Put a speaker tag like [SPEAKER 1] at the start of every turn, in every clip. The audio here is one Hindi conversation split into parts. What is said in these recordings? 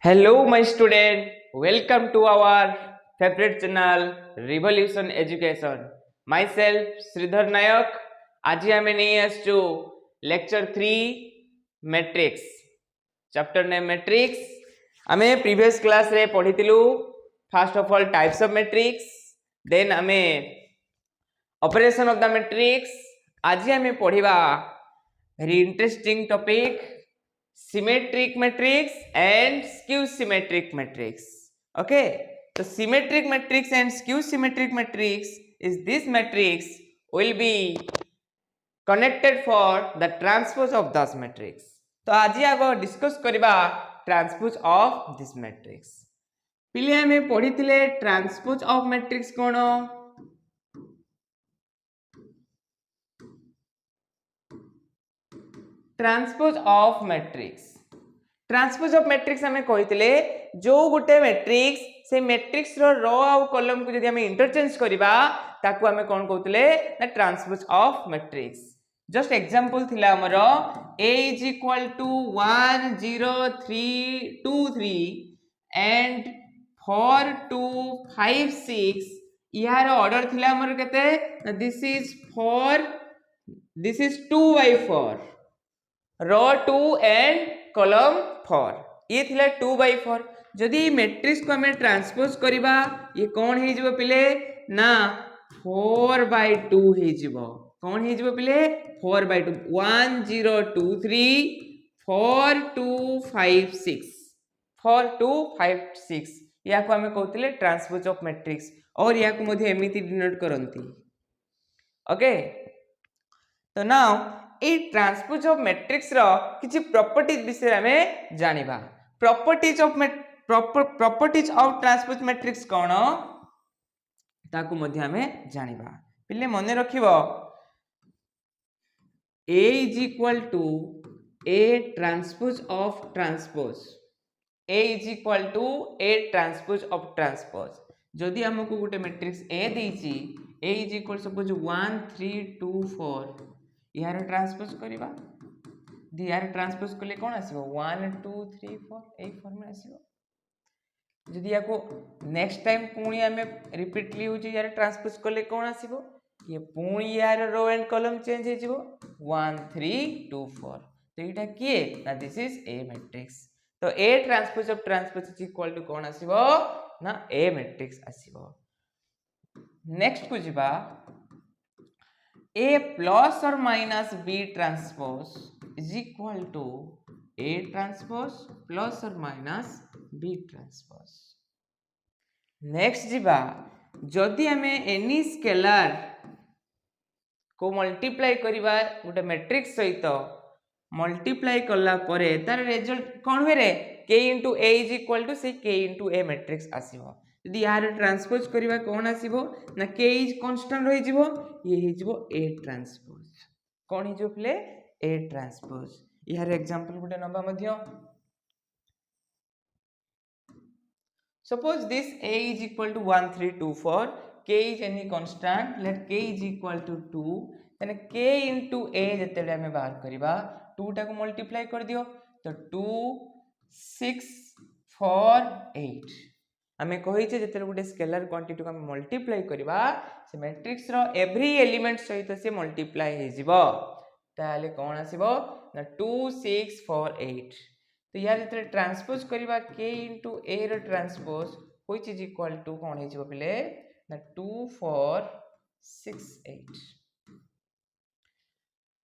[SPEAKER 1] Hello, my student. Welcome to our favorite channel, Revolution Education. Myself, Sridhar Nayak. आज हमें नहीं आसचु lecture 3 matrix chapter name matrix आमे प्रीवियस क्लास रे पढ़ितिलु first of all types of matrix then आमे ऑपरेशन ऑफ द मैट्रिक्स आज हमें पढ़िबा very interesting topic symmetric matrix and skew symmetric matrix. Okay, so symmetric matrix and skew symmetric matrix is this matrix will be connected for the transpose of this matrix. तो आज आगो डिस्कस करबा ट्रांसपोज ऑफ दिस मैट्रिक्स पिले हमें पढ़िथिले ट्रांसपोज ऑफ मैट्रिक्स कोन ट्रांसपोज ऑफ मैट्रिक्स हमें कहिथिले जो गुटे मैट्रिक्स से मैट्रिक्स रो आउ कॉलम को जदि हमें इंटरचेंज करबा ताकू हमें कोन कहउतले ना transpose of matrix just example थिला हमरो a = 1 0 3 2 3 एंड 4 2 5 6 यार ऑर्डर थिला हमर केते this is 2 by 4 row 2 and column 4 ये थिला 2 by 4 जदि मैट्रिक्स को हमें ट्रांसपोज करबा ये कौन हे जिवो पिले ना 4 by 2 हे जिवो कौन हे जिवो पिले 4 by 2 1 0 2 3 4 2 5 6 4 2 5 6 या को हमें कहउतले ट्रांसपोज ऑफ मैट्रिक्स और या को मध्ये एमिति डिनोट करंती ओके तो now A transpose of matrix रो किछि प्रॉपर्टीज विषय हमें जानिबा प्रॉपर्टीज ऑफ ट्रांसपोज मैट्रिक्स कोन ताकू मध्ये हमें जानिबा पिले मने रखिबो a = a transpose of transpose a = a transpose of transpose जदि हमको गुटे मैट्रिक्स a देछि a सपोज 1 3 2 4 यार ट्रांसपोज करबा दी यार ट्रांसपोज करले कोन आसीबो 1 2 3 4 ए फॉर्म में आसीबो जदि याको नेक्स्ट टाइम पुणी हमें रिपीटली होची यार ट्रांसपोज करले कोन आसीबो ये पुणी यार रो एंड कॉलम चेंज हे जिवो 1 3 2 4 तो एटा किए ना दिस इज ए मैट्रिक्स तो A transpose of transpose equal to कोन आसीबो ना ए मैट्रिक्स आसीबो नेक्स्ट को जिबा A plus or minus B transpose is equal to A transpose plus or minus B transpose. Next जिबा जदि हमें एनी स्केलर को मल्टीप्लाई करिबा गोटे मैट्रिक्स सहित मल्टीप्लाई करला परे तार result cone here k into a is equal to से k into a मैट्रिक्स आसीबो यदि यार ट्रांसपोज करबा कोन आसीबो ना k इज कांस्टेंट होई जिवो ये हे जिवो a ट्रांसपोज कोन हे जो प्ले a ट्रांसपोज यार एग्जांपल गुटे नबा मध्य suppose this a is equal to 1 3 2 4 k is any constant let k is equal to 2 then k into a जतेले हमें बाहर करबा 2 टा को मल्टीप्लाई कर दियो तो 2 6 4 8 हमें कहि छे जतेले गुटे स्केलर क्वांटिटी को हम मल्टीप्लाई करबा से मैट्रिक्स रो एवरी एलिमेंट सहित से मल्टीप्लाई हे जिवो ताले कोन आसीबो ना 2 6 4 8 तो यार जतेले ट्रांसपोज करबा k into a रो transpose which is equal to कोन हे जिवो पिले ना 2 4 6 8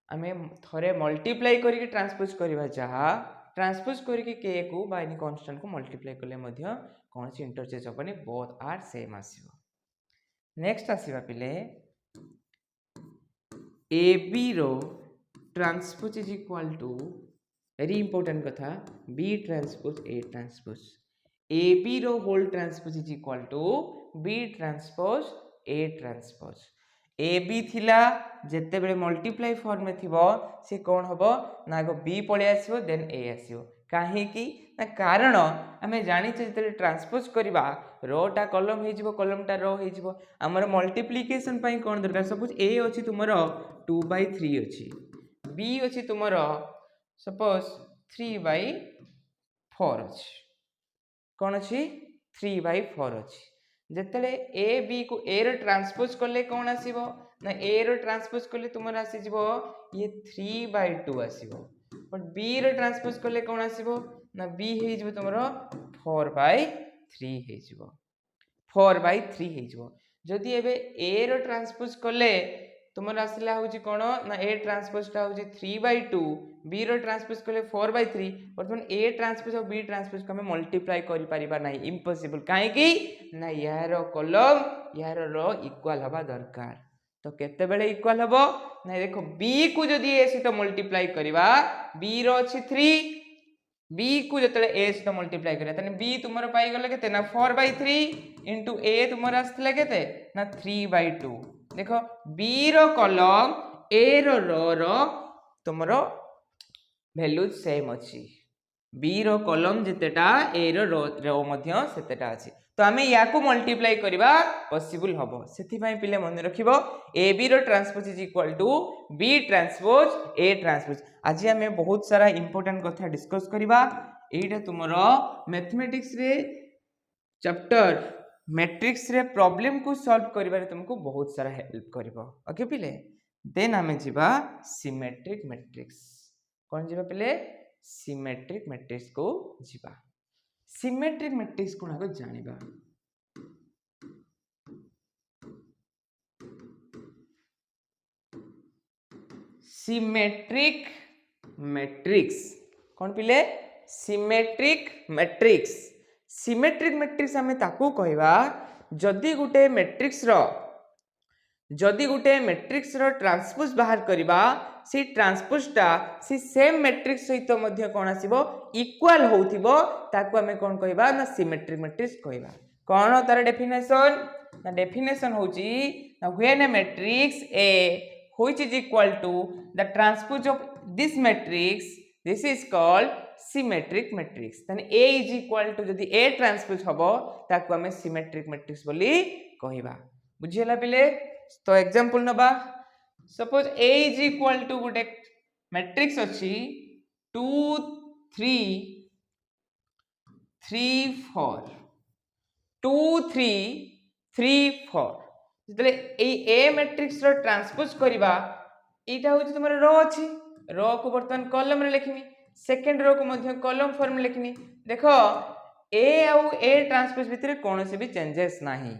[SPEAKER 1] हमें थरे मल्टीप्लाई करके ट्रांसपोज करबा जहा ट्रांसपोज करके k को बाय एनी कांस्टेंट को मल्टीप्लाई करले मध्य कौन सी इंटरचेंज होबनी बोथ आर सेम आसीबो नेक्स्ट आसीबा पिले ab रो transpose is equal to very important कथा b transpose a transpose ab रो whole transpose is equal to b transpose a transpose ab थिला जते बेले मल्टीप्लाई फॉर्म में थिबो से कोन होबो ना गो b पळे आसीबो देन a आसीबो काहे की ना कारण हमें जानि छै जते ट्रांसपोज करबा रोटा कॉलम हे जिवो कॉलम टा रो हे जिवो हमर मल्टीप्लिकेशन पई कोन दरकार सपोज a अछि तुमरो 2 by 3 अछि b अछि तुमरो सपोज 3 by 4 अछि कौन अच्छी 3/4 अच्छी जिते ए बी को ए रो ट्रांसपोज कले कौन आसीबो ना ए रो ट्रांसपोज कले तुमर आसी जिवो ये 3/2 आसीबो बट बी रो ट्रांसपोज कले कौन आसीबो ना बी हे जिवो तुमर 4/3 हे जिवो 4/3 हे जिवो जदि एबे ए रो ट्रांसपोज कले तुमर आसला होची कोन ना ए ट्रांसपोज टा होची 3/2 बी रो ट्रांसपोज कले 4/3 बर्तमान ए ट्रांसपोज और बी ट्रांसपोज को हमें मल्टीप्लाई करि परिबा नाही इम्पॉसिबल काहे की ना यार कॉलम यार रो इक्वल हबा दरकार तो केते बेले इक्वल हबो ना देखो बी को जदी ए सहित मल्टीप्लाई करिवा बी रो अछि 3 बी को जतले ए सहित मल्टीप्लाई करिया तने बी तुमरो पाई गले केते ना 4/3 इनटू ए तुमरो आस्तले केते ना 3/2 देखो बी रो कॉलम ए रो तुमरो वैल्यू सेम अछि बी रो कॉलम जेतेटा ए रो मध्य सेतेटा अछि तो आमे या को मल्टीप्लाई करिबा पॉसिबल हबो सेथि पई पिले मन रखिबो ए बी रो transpose is equal to B transpose A transpose आज आमे बहुत सारा इंपोर्टेंट कथा डिस्कस करिबा एटा तुमरो मैथमेटिक्स रे चैप्टर मैट्रिक्स रे प्रॉब्लम को सॉल्व करिबारे तुमको बहुत सारा हेल्प करिवो ओके पिले देन आमे जिबा सिमेट्रिक मैट्रिक्स कोन जिबा पिले सिमेट्रिक मैट्रिक्स को जिबा सिमेट्रिक मैट्रिक्स को आगे जानिबा सिमेट्रिक मैट्रिक्स कौन पिले सिमेट्रिक मैट्रिक्स सिमेट्रिक मैट्रिक्स हमें ताकू कहवा जदि गुटे मैट्रिक्स रो ट्रांसपोज बाहर करिबा सी ट्रांसपोजटा सी सेम मैट्रिक्स सहित मध्य कोन आसीबो इक्वल होउथिबो ताकू हमें कोन कहबा ना सिमेट्रिक मैट्रिक्स कहबा कोन तार डेफिनेशन ना डेफिनेशन होची ना when A matrix A which is equal to the transpose of this matrix this is called symmetric matrix then a is equal to जदि a transpose हबो ताकू हमें symmetric matrix बोली कहबा बुझियला पिले तो एग्जांपल नबा suppose a is equal to Gute matrix अछि 2 3 3 4 2 3 3 4 जतले ए मैट्रिक्स रो ट्रांसपोज करिबा एटा होची तुमर रो अछि रो को वर्तमान कॉलम रे लिखिनी सेकंड रो को मध्य कॉलम फॉर्म में लिखिनी देखो ए और ए ट्रांसपोज भितरे कोनोसी भी चेंजेस नाही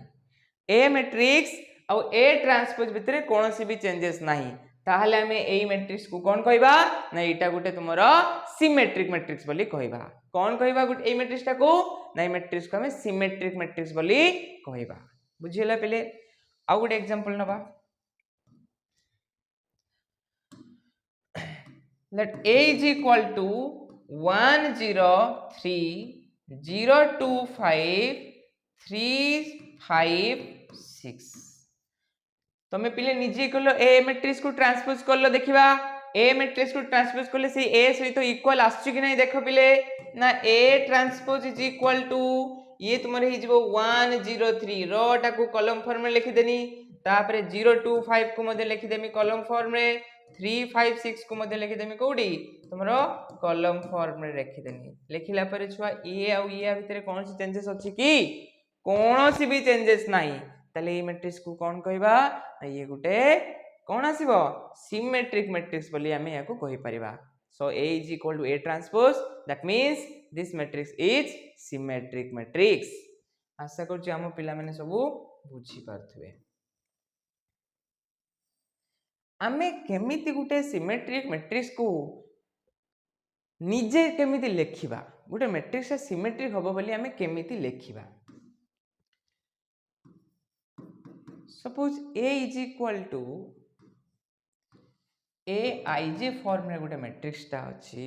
[SPEAKER 1] ए मैट्रिक्स और ए ट्रांसपोज भितरे कोनोसी भी चेंजेस नाही ताहले हमें ए मैट्रिक्स को कोन कहबा ना एटा गुटे तुमरो सिमेट्रिक मैट्रिक्स बोली कहबा कोन कहबा गुटे ए मैट्रिक्स टा को ना ए मैट्रिक्स को हमें सिमेट्रिक मैट्रिक्स बोली कहबा बुझियला पहले आउ गुटे एग्जांपल नबा let a is equal to 1 0 3 0 2 5 3 5 6 तमे पिले निजे कलो ए मैट्रिक्स को ट्रांसपोज करलो देखिबा ए मैट्रिक्स को ट्रांसपोज करले से ए सहित इक्वल आछी कि नै देखो पिले ना A transpose is equal to ये तुमरे हि जिवो 1 0 3 रो टा को कॉलम फॉर्म में लिखि देनी तापरे 0 2 5 को मध्ये लिखि देमी कॉलम फॉर्म रे 3 5 6 को मध्ये लिखि देमी कोडी तुमरो कॉलम फॉर्म रे लिखि देनी लिखिला परे छुआ ए आ ए भितरे कोन सी चेंजेस अछि की कोनोसी भी चेंजेस नाही तले ए मैट्रिक्स को कोन कहबा ये गुटे कोन आसीबो सिमेट्रिक मैट्रिक्स बोली हमें याको कहि परिबा so a is equal to a transpose that means this matrix is symmetric matrix आशा करछि हम पिला माने सब बुझी पारथुवे आमे केमिति गुटे सिमेट्रिक मैट्रिक्स को निजे केमिति लेखिबा गुटे मैट्रिक्स सिमेट्रिक होबो बोली आमे केमिति लेखिबा suppose a is equal to A IJ form रे गोटे मैट्रिक्स टा अछि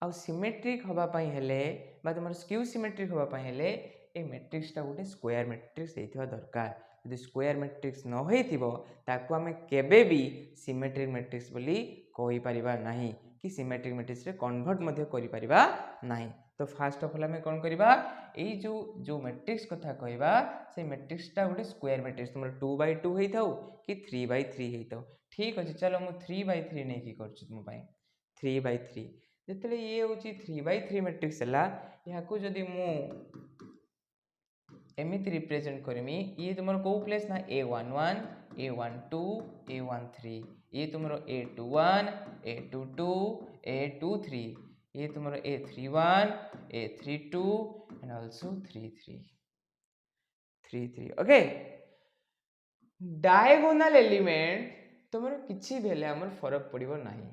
[SPEAKER 1] आ सिमेट्रिक होबा पई हेले बा तुमर स्क्यू सिमेट्रिक होबा पई हेले ए मैट्रिक्स टा गोटे स्क्वायर मैट्रिक्स हेथिबा दरकार यदि स्क्वायर मैट्रिक्स न होइथिबो ताकू हमें केबे भी सिमेट्रिक मैट्रिक्स बोली कहि परिबा नाही कि सिमेट्रिक मैट्रिक्स रे कन्वर्ट मध्ये करि परिबा नाही तो फर्स्ट ऑफ ऑल हमें कोन करिबा ए जो मैट्रिक्स कथा कहबा से मैट्रिक्स टा गोटे स्क्वायर मैट्रिक्स तुमर 2/2 हेइथाउ कि 3/3 हेइथाउ ठीक अछि चलो मु 3/3 नै की करछु तुम पई 3/3 जतले ये होची 3/3 मैट्रिक्स हला या को जदी मु एमिति रिप्रेजेंट करमी ये तुमर को प्लेस ना A11 A12 A13 ये तुमर A21 A22 A23 ये तुमर A31 A32 and also 33 okay diagonal element तुमर किछि भेले हमर फरक पड़िबो नाही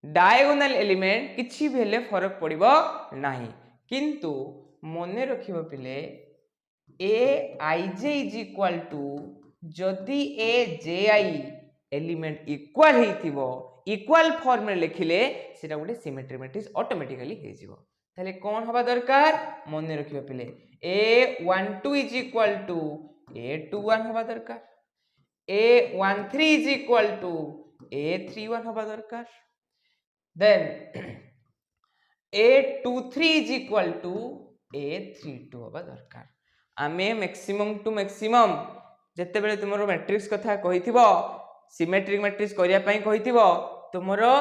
[SPEAKER 1] डायगोनल एलिमेंट किछि भेले फरक पड़िबो नाही किंतु मने रखिबो पिले Aij is equal to जदि Aj एलिमेंट इक्वल हेतिबो इक्वल फॉर्म में लिखिले सेटा गोटे सिमेट्रिक मैट्रिक्स ऑटोमेटिकली हे जिवो ताले कोन हबा दरकार मने रखिबो पिले A12 is equal to A21 हबा दरकार A13 is equal to A31 हबा दरकार then A23 is equal to A32 हबा दरकार आमे मैक्सिमम टू मैक्सिमम जते बेले तुमरो मैट्रिक्स कथा कहिथिबो सिमेट्रिक मैट्रिक्स करिया पई कहिथिबो तुमरो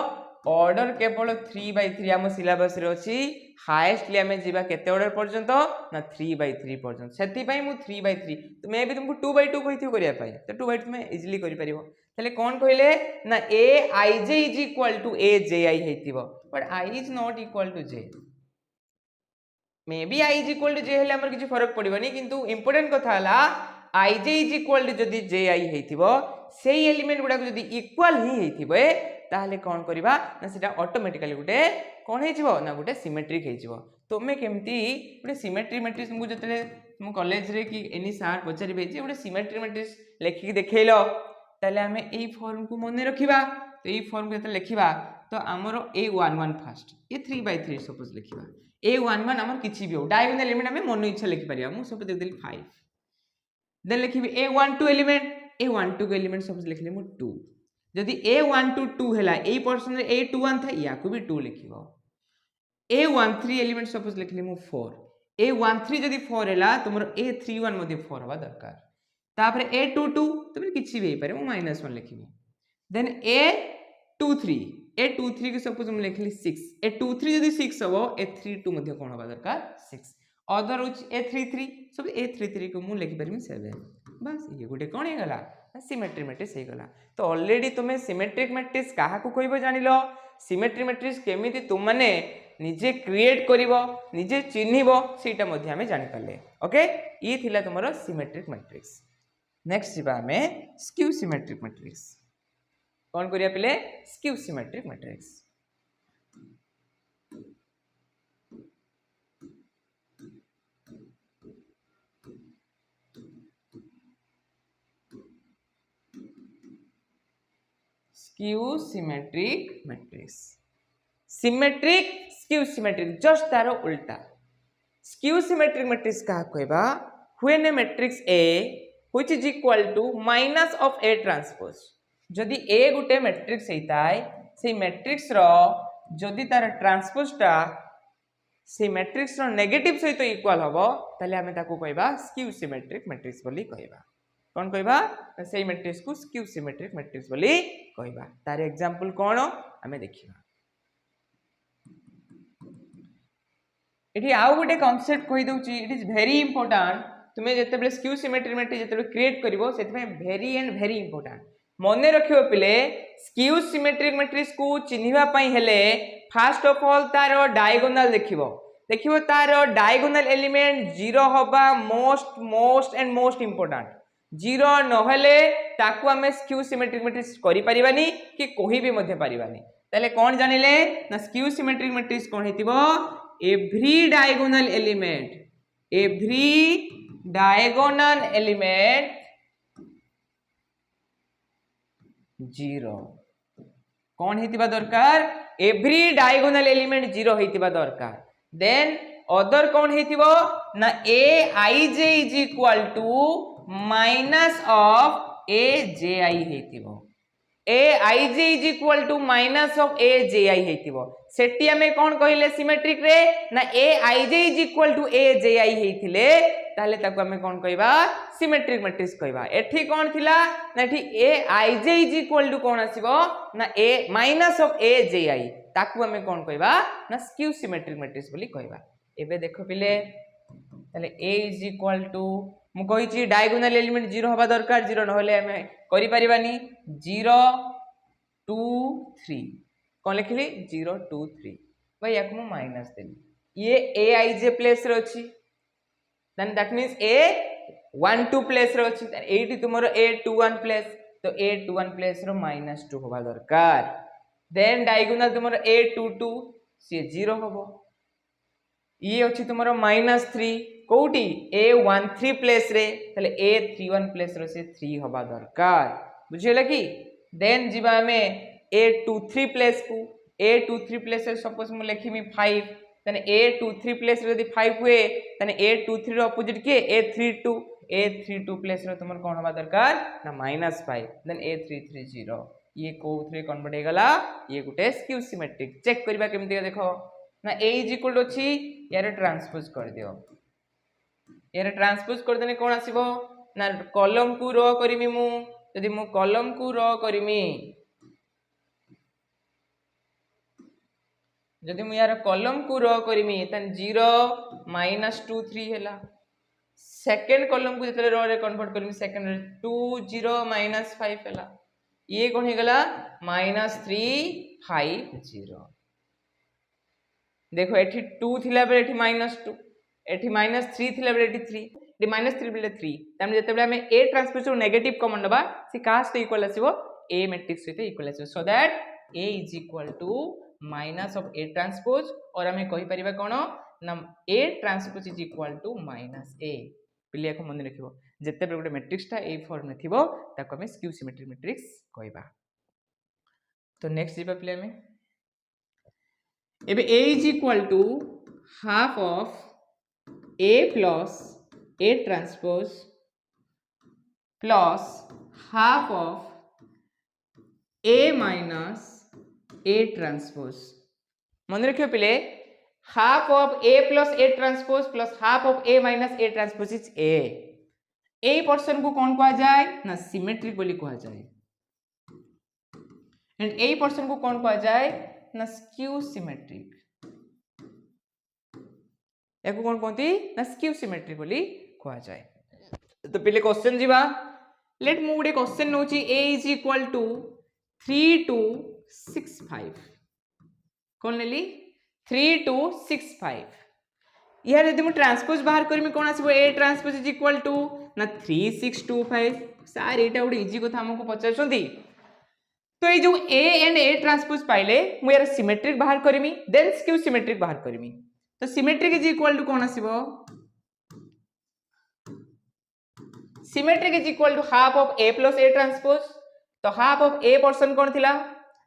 [SPEAKER 1] ऑर्डर केवल 3/3 हम सिलेबस रे अछि हाईएस्टली हमें जीवा केते ऑर्डर पर्यंत ना 3/3 पर्यंत सेति पई मु 3/3 तो मे भी तुमको 2/2 कहिथिबो करिया पई तो 2/2 में इजीली करि परिबो तले कोन कहिले ना Aij is equal to Aji हेतिबो but I is not equal to J may be I is equal to J हेले हमर किछि फरक पड़िबनी किंतु इंपोर्टेंट कथा हला Ij is equal to जदि Ji हेतिबो सेही एलिमेंट गुडा जदि इक्वल ही हेतिबे ताहले कोन करबा ना सेटा ऑटोमेटिकली गुटे कोन हेजिबो ना गुटे सिमेट्रिक हेजिबो तोमे केमती गुटे सिमेट्रिक मैट्रिक्स मु जतले मु कॉलेज रे कि एनी सर पचारिबे जे गुटे सिमेट्रिक मैट्रिक्स लेखि देखेलो ताले हमें एई फॉर्म को मने रखिबा तो एई फॉर्म को जते लेखिबा तो हमरो A11 first A 3/3 suppose लेखिबा A11 हमर किछि भी हो डायगोनल एलिमेंट हमें मन इच्छा लिखि परिया मु सब दे देली 5 देन लिखिबी A12 एलिमेंट A12 के एलिमेंट सपोज लिखले मु 2 यदि A12 2 हैला ए पर्सन रे A21 था या को भी 2 लिखिबो A13 एलिमेंट सपोज लिखले मु 4 A13 यदि 4 हैला तुमरो A31 मध्ये 4 हवा दरकार तापर A22 तुम किछि भी पारे मु -1 लिखिबी देन A23 के सपोज हम लिखली 6 A23 यदि 6 हबो A32 मध्ये कोन हवा दरकार 6 अदर उच A33 सब A33 को मु लिखि परमी 7 बस ये गुटे कोन हे गला सिमेट्रिक मैट्रिक्स हे गला तो ऑलरेडी तुमे सिमेट्रिक मैट्रिक्स काहा को कहबो जानिलो सिमेट्रिक मैट्रिक्स केमिति तुम माने निजे क्रिएट करिवो निजे चिन्हिबो सेटा मध्ये हमें जानि पाले ओके ई थिला तुमरो सिमेट्रिक मैट्रिक्स नेक्स्ट जिबा हमें स्क्यू सिमेट्रिक मैट्रिक्स कौन करिया पिले skew symmetric matrix skew symmetric matrix symmetric skew symmetric just तारो उल्टा स्क्यू सिमेट्रिक मैट्रिक्स का कहबा when A matrix A which is equal to minus of A transpose जदि A गुटे मैट्रिक्स हेताय से मैट्रिक्स रो जदि तार ट्रांसपोज टा से मैट्रिक्स रो नेगेटिव सहित इक्वल हबो ताले हमें ताको कहबा स्क्यू सिमेट्रिक मैट्रिक्स बोली कहबा कोन कहबा से मैट्रिक्स को स्क्यू सिमेट्रिक मैट्रिक्स बोली कहबा तार एग्जांपल कोन हमें देखिबा एठी आउ गुटे कांसेप्ट कहि दउची इट इज वेरी इंपोर्टेंट तुमे जते बेले स्क्यू सिमेट्रिक मैट्रिक्स जते बेले क्रिएट करिवो सेति में वेरी एंड वेरी इंपोर्टेंट मने रखियो पिले स्क्यू सिमेट्रिक मैट्रिक्स को चिन्हिबा पई हेले फर्स्ट ऑफ ऑल तारो डायगोनल देखिबो तारो डायगोनल एलिमेंट 0 होबा मोस्ट एंड मोस्ट इंपोर्टेंट 0 न हेले ताकू हमें स्क्यू सिमेट्रिक मैट्रिक्स करि परिबानी कि कोही भी मध्ये परिबानी ताले कोन जानिले ना स्क्यू सिमेट्रिक मैट्रिक्स कोन हेतिबो एवरी डायगोनल एलिमेंट 0 कौन हेतिबा दरकार एवरी डायगोनल एलिमेंट 0 हेतिबा दरकार देन अदर कौन हेतिबो ना Aij is equal to minus of Aji हेतिबो Aij is equal to minus of Aji हेतिबो सेटी हमें कौन कहिले सिमेट्रिक रे ना Aij is equal to Aji हेतिले ताले ताको हमें कौन कहबा सिमेट्रिक मैट्रिक्स कहबा एठी कौन थिला ना एठी Aij is equal to कौन आसीबो ना A minus of Aji ताकू हमें कौन कहबा ना स्क्यू सिमेट्रिक मैट्रिक्स बोली कहबा एबे देखो पिले ताले a इज इक्वल टू मु कहिची डायगोनल एलिमेंट 0 हबा दरकार 0 न होले हमें करि परिबानी 0 2 3 कोन लिखली 0 2 3 भाई याक मु माइनस देली ये a i j प्लेस रे अछि then that means a 1 2 place रे अछि एठी तुमरो a 2 1 प्लेस तो a 2 1 प्लेस रो -2 होबा दरकार देन डायगोनल तुमरो a 2 2 से 0 होबो ये अछि तुमरो -3 कोठी a 1 3 प्लेस रे तले a 3 1 प्लेस रो से 3 होबा दरकार बुझियला कि देन जीवा में a 2 3 प्लेस को a 2 3 प्लेस रे सपोज मु लिखिमी 5 तने a 2 3 प्लेस रे यदि 5 हुए तने a 2 3 रो अपोजिट के a 3 2 a 3 2 प्लेस रे तुमर कोन होबा दरकार ना -5 देन a 3 3 0 ये को 3 कन्वर्ट हे गला ये गुटे स्क्यू सिमेट्रिक चेक करबा केमति देखो ना a इज इक्वल टू अछि यार ट्रांसपोज कर दियो यार ट्रांसपोज कर देने कोन आसीबो ना कॉलम को रो करिमी मु यदि मु कॉलम को रो करिमी जदि मु यार कॉलम को रो करिमी तन 0 -2 3 हैला सेकंड कॉलम को जतले रो रे कन्वर्ट करिमी सेकंड रे 2 0 -5 हैला ये कोन हे गला -3 5 0 देखो एठी 2 थिला बेले एठी -2 एठी -3 थिला बेले एठी 3 एठी -3 बेले 3 तामे जते बेले हमें a ट्रांसपोज नेगेटिव कॉमन नबा से कास्ट इक्वल आसीबो a मैट्रिक्स सहित इक्वल आसीबो so that a is equal to minus of a transpose और हमें कहि परिबा कोन ना a transpose is equal to -a पिलिया को मन रखिबो जते बेले गोटे मैट्रिक्स ता ए फॉर्म में थिबो ताको हमें स्क्यू सिमेट्रिक मैट्रिक्स कहबा तो नेक्स्ट जीवा पिलिया में एबे a is equal to half of a plus a transpose plus half of a minus a transpose मन रखियो पिले half of a plus a transpose plus half of a minus a transpose is a person को कौन कहा जाए ना सिमेट्रिक बोली कहा जाए एंड a पर्सन को कौन कहा जाए ना स्क्यू सिमेट्रिक एको कौन कहती ना स्क्यू सिमेट्रिक बोली कहा जाए तो पहले क्वेश्चन जीवा लेट मु गुटे क्वेश्चन नोची a इज इक्वल टू 3 2 6 5 कौन लेली 3 2 6 5 यार यदि मु ट्रांसपोज बाहर करमी कोन आसीबो a transpose is equal to ना 3 6 2 5 सर एटा गुटे इजी कथा हमको पचारछंती तो ये जो a एंड a ट्रांसपोज पाइले मु यार सिमेट्रिक बाहर करमी देन स्क्यू सिमेट्रिक बाहर करमी तो सिमेट्रिक इज इक्वल टू कोन आसीबो symmetric is equal to half of a plus a transpose तो हाफ ऑफ a पर्सन कोन थिला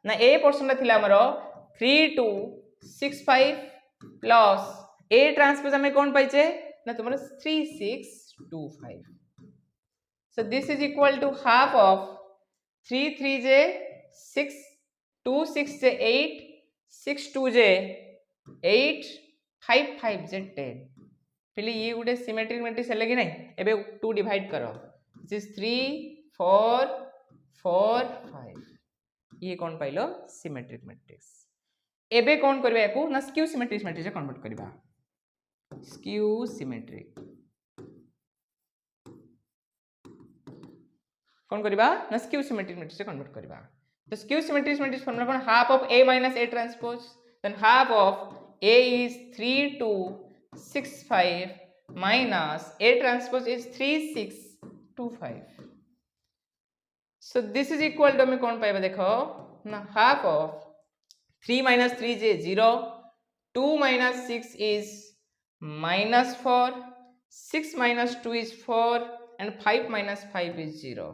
[SPEAKER 1] ना a पर्सन थिला हमरो 3 2 6 5 प्लस a ट्रांसपोज हमें कौन पाइचे ना तुम्हारा 3 6 2 5 so this is equal to half of 3 3 j 6 2 6 j 8 6 2 j 8 5 5 j 10 पहले ये गुटे सिमेट्रिक मैट्रिक्स है कि नहीं एबे 2 डिवाइड करो दिस इज 3 4 4 5 ये कौन पाइलो सिमेट्रिक मैट्रिक्स एबे कौन करबा याकू ना स्क्यू सिमेट्रिक मैट्रिक्स रे कन्वर्ट करबा स्क्यू सिमेट्रिक कौन करबा ना स्क्यू सिमेट्रिक मैट्रिक्स रे कन्वर्ट करबा तो skew symmetric matrix formula cone half of a minus a transpose than half of a is 3 2 6 5 minus a transpose is 3 6 2 5 so this is equal to हमें कौन पाएगा देखो ना half of 3 minus 3 is 0 2 minus 6 is minus 4 6 minus 2 is 4 and 5 minus 5 is 0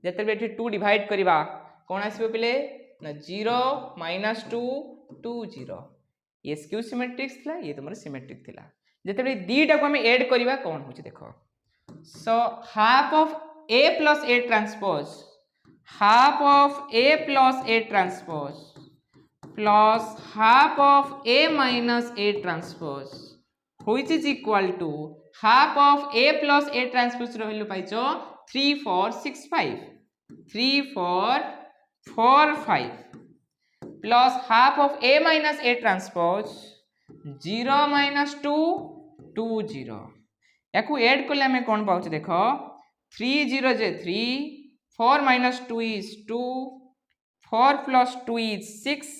[SPEAKER 1] जते बेठी 2 डिवाइड करबा कोन आसीबो पले ना 0 minus 2 2 0 ये स्क्यू सिमेट्रिक थिला ये तुम्हारा सिमेट्रिक थिला जते दीटा को हमें ऐड करबा कोन होची देखो so half of a plus a transpose half of a plus a transpose plus half of a minus a transpose which is equal to half of a plus a transpose रो वैल्यू पाइचो 3 4 6 5 3 4 4 5 plus half of a minus a transpose 0 minus 2 2 0 याकू ऐड कले आम कौन पाचे देख 3 0 जे 3 4 minus 2 is 2 4 plus 2 is 6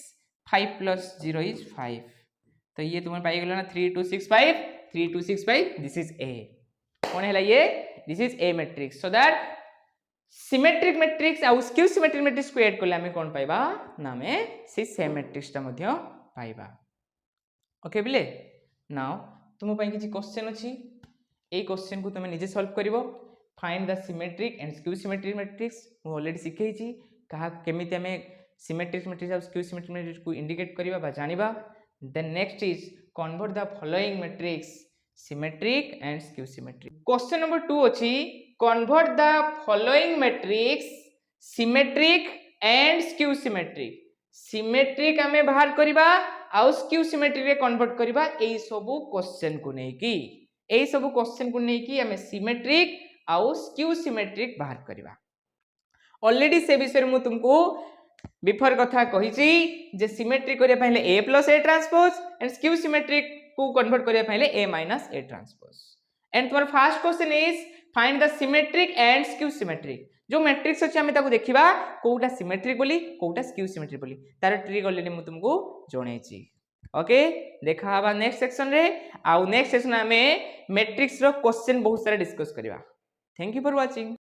[SPEAKER 1] 5 plus 0 is 5 तो ये तुम्हें पाई गलो ना 3 2 6 5 3 2 6 5 दिस इज ए कौन है ये this is A Matrix so that symmetric matrix आउ स्क्यू सिमेट्रिक मैट्रिक्स को ऐड कले आम कौन पाइबा ना आम से सेम मैट्रिक्स टा मध्य पाइबा ओके बिले नाउ तुम पई किछि क्वेश्चन अछि ए क्वेश्चन को तुम निजे सॉल्व करिवो find the symmetric and skew symmetric matrix मु ऑलरेडी सिखै छी कहा केमिति हमें सिमेट्रिक मैट्रिक्स और स्क्यू सिमेट्रिक मैट्रिक्स को इंडिकेट करिबा बा जानिबा then next is convert the following matrix symmetric and skew symmetric question number 2 अछि convert the following matrix symmetric and skew symmetric symmetric हमें बाहर करिबा आउ स्क्यू सिमेट्रिक रे कन्वर्ट करिबा एई सब क्वेश्चन को नै की एई सब क्वेश्चन को नै की हमें सिमेट्रिक आउ स्क्यू सिमेट्रिक बाहर करिबा ऑलरेडी से विषय मु तुमको बिफोर कथा कहिछि जे सिमेट्रिक करिया पहले a plus a transpose and skew symmetric को कन्वर्ट करिया पहले a minus a transpose and तुम्हारा first question is find the symmetric and skew symmetric जो मैट्रिक्स अछि हमें ताको देखिबा कोउटा सिमेट्रिक बोली कोउटा स्क्यू सिमेट्रिक बोली तार ट्रिक ऑलरेडी मु तुमको जणैछि ओके देखा हबा नेक्स्ट सेक्शन रे आउ नेक्स्ट सेक्शन में मैट्रिक्स रो क्वेश्चन बहुत सारा डिस्कस करिबा थैंक यू फॉर वाचिंग।